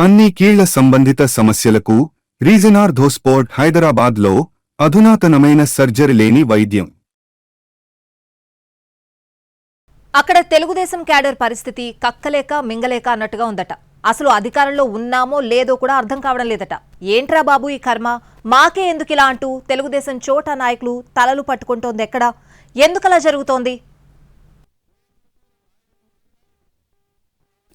అన్ని కీళ్ల సంబంధిత సమస్యలకు రీజన్ ఆర్థోస్పోర్ట్ హైదరాబాద్లో అధునాతనమైన సర్జరీ లేని వైద్యం. అక్కడ తెలుగుదేశం క్యాడర్ పరిస్థితి కక్కలేక మింగలేక అన్నట్టుగా ఉందట. అసలు అధికారంలో ఉన్నామో లేదో కూడా అర్థం కావడం లేదట. ఏంట్రా బాబు ఈ కర్మ, మాకే ఎందుకిలా అంటూ తెలుగుదేశం చోటా నాయకులు తలలు పట్టుకుంటోంది ఎక్కడ, ఎందుకలా జరుగుతోంది?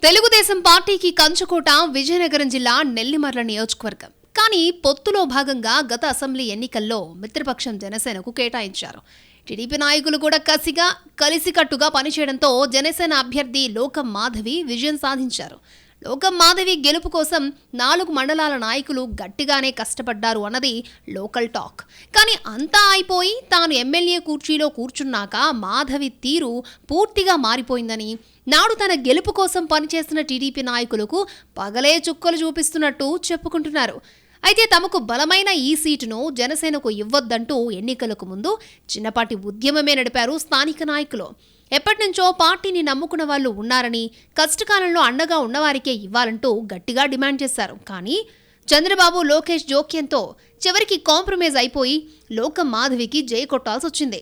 తెలుగుదేశం పార్టీకి కంచుకోట విజయనగరం జిల్లా నెల్లిమర్ల నియోజకవర్గం. కానీ పొత్తులో భాగంగా గత అసెంబ్లీ ఎన్నికల్లో మిత్రపక్షం జనసేనకు కేటాయించారు. టీడీపీ నాయకులు కూడా కలిసికట్టుగా పనిచేయడంతో జనసేన అభ్యర్థి లోకం మాధవి విజయం సాధించారు. లోకం మాధవి గెలుపు కోసం 4 మండలాల నాయకులు గట్టిగానే కష్టపడ్డారు అన్నది లోకల్ టాక్. కానీ అంతా అయిపోయి తాను ఎమ్మెల్యే కుర్చీలో కూర్చున్నాక మాధవి తీరు పూర్తిగా మారిపోయిందని, నాడు తన గెలుపు కోసం పనిచేసిన టీడీపీ నాయకులకు పగలే చుక్కలు చూపిస్తున్నట్టు చెప్పుకుంటున్నారు. అయితే తమకు బలమైన ఈ సీటును జనసేనకు ఇవ్వొద్దంటూ ఎన్నికలకు ముందు చిన్నపాటి ఉద్యమమే నడిపారు స్థానిక నాయకులు. ఎప్పటినుంచో పార్టీని నమ్ముకున్న వాళ్ళు ఉన్నారని, కష్టకాలంలో అండగా ఉన్నవారికే ఇవ్వాలంటూ గట్టిగా డిమాండ్ చేశారు. కానీ చంద్రబాబు లోకేష్ జోక్యంతో చివరికి కాంప్రమైజ్ అయిపోయి లోకం మాధవికి జై కొట్టాల్సి వచ్చింది.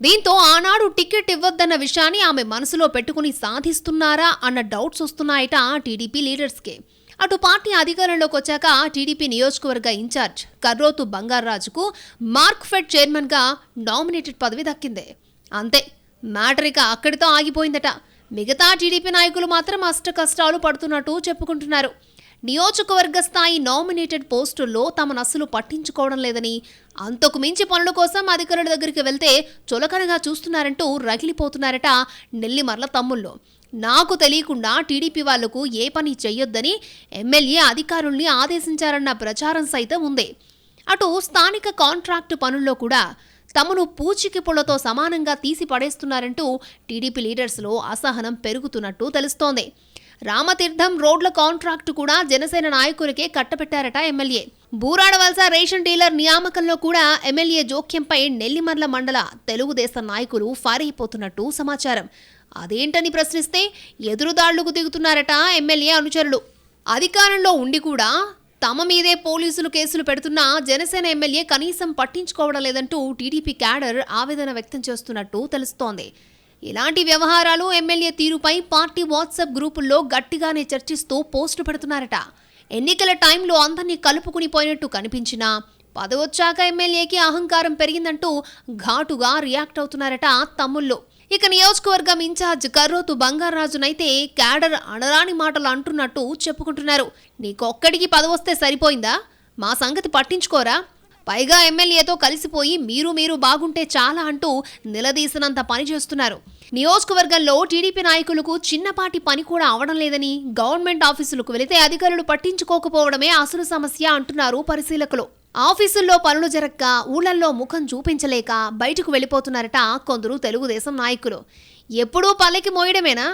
దీంతో ఆనాడు టికెట్ ఇవ్వొద్దన్న విషయాన్ని ఆమె మనసులో పెట్టుకుని సాధిస్తున్నారా అన్న డౌట్స్ వస్తున్నాయట టీడీపీ లీడర్స్కే. అటు పార్టీ అధికారంలోకి వచ్చాక టీడీపీ నియోజకవర్గ ఇన్ఛార్జ్ కర్రోతు బంగారాజుకు మార్క్ఫెడ్ చైర్మన్గా నామినేటెడ్ పదవి దక్కింది. అంతే, మ్యాటర్ ఇక అక్కడితో ఆగిపోయిందట. మిగతా టీడీపీ నాయకులు మాత్రం అష్ట కష్టాలు పడుతున్నట్టు చెప్పుకుంటున్నారు. నియోజకవర్గ స్థాయి నామినేటెడ్ పోస్టుల్లో తమను అస్సలు పట్టించుకోవడం లేదని, అంతకు మించి పనుల కోసం అధికారుల దగ్గరికి వెళ్తే చులకనగా చూస్తున్నారంటూ రగిలిపోతున్నారట నెల్లిమర్ల తమ్ముళ్ళు. నాకు తెలియకుండా టీడీపీ వాళ్లకు ఏ పని చెయ్యొద్దని ఎమ్మెల్యే అధికారుల్ని ఆదేశించారన్న ప్రచారం సైతం ఉంది. అటు స్థానిక కాంట్రాక్టు పనుల్లో కూడా తమను పూచికి పుల్లతో సమానంగా తీసి పడేస్తున్నారంటూ టీడీపీ లీడర్స్లో అసహనం పెరుగుతున్నట్టు తెలుస్తోంది. రామతీర్థం రోడ్ల కాంట్రాక్టు కూడా జనసేన నాయకులకే కట్టబెట్టారట ఎమ్మెల్యే. బూరాడవలస రేషన్ డీలర్ నియామకంలో కూడా ఎమ్మెల్యే జోక్యంపై నెల్లిమర్ల మండల తెలుగుదేశం నాయకులు ఫైర్ అయిపోతున్నట్టు సమాచారం. అదేంటని ప్రశ్నిస్తే ఎదురుదాళ్లకు దిగుతున్నారట ఎమ్మెల్యే అనుచరులు. అధికారంలో ఉండి కూడా తమ మీదే పోలీసులు కేసులు పెడుతున్నా జనసేన ఎమ్మెల్యే కనీసం పట్టించుకోవడం లేదంటూ టీడీపీ క్యాడర్ ఆవేదన వ్యక్తం చేస్తున్నట్టు తెలుస్తోంది. ఇలాంటి వ్యవహారాలు ఎమ్మెల్యే తీరుపై పార్టీ వాట్సాప్ గ్రూపుల్లో గట్టిగానే చర్చిస్తూ పోస్టు పెడుతున్నారట. ఎన్నికల టైంలో అందరినీ కలుపుకుని పోయినట్టు కనిపించినా పదవొచ్చాక ఎమ్మెల్యేకి అహంకారం పెరిగిందంటూ ఘాటుగా రియాక్ట్ అవుతున్నారట తమ్ముళ్ళు. ఇక నియోజకవర్గం ఇన్ఛార్జ్ కర్రోతు బంగారాజునైతే క్యాడర్ అనరాని మాటలు అంటున్నట్టు చెప్పుకుంటున్నారు. నీకొక్కడికి పదవొస్తే సరిపోయిందా, మా సంగతి పట్టించుకోరా, పైగా ఎమ్మెల్యేతో కలిసిపోయి మీరు బాగుంటే చాలా అంటూ నిలదీసినంత పని చేస్తున్నారు. నియోజకవర్గంలో టీడీపీ నాయకులకు చిన్నపాటి పని కూడా అవడం లేదని, గవర్నమెంట్ ఆఫీసులకు వెళితే అధికారులు పట్టించుకోకపోవడమే అసలు సమస్య అంటున్నారు పరిశీలకులు. ఆఫీసుల్లో పనులు జరక్క, ఊళ్ళల్లో ముఖం చూపించలేక బయటకు వెళ్ళిపోతున్నారట కొందరు తెలుగుదేశం నాయకులు. ఎప్పుడూ పల్లెకి మోయడమేనా,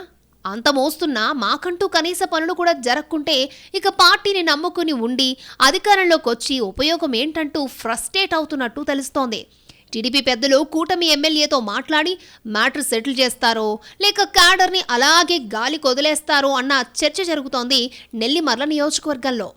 అంత మోస్తున్నా మాకంటూ కనీస పనులు కూడా జరక్కుంటే ఇక పార్టీని నమ్ముకుని ఉండి అధికారంలోకి వచ్చి ఉపయోగం ఏంటంటూ ఫ్రస్ట్రేట్ అవుతున్నట్టు తెలుస్తోంది. టీడీపీ పెద్దలు కూటమి ఎమ్మెల్యేతో మాట్లాడి మ్యాటర్ సెటిల్ చేస్తారో లేక క్యాడర్ని అలాగే గాలి కొదిలేస్తారో అన్న చర్చ జరుగుతోంది నెల్లిమర్ల నియోజకవర్గంలో.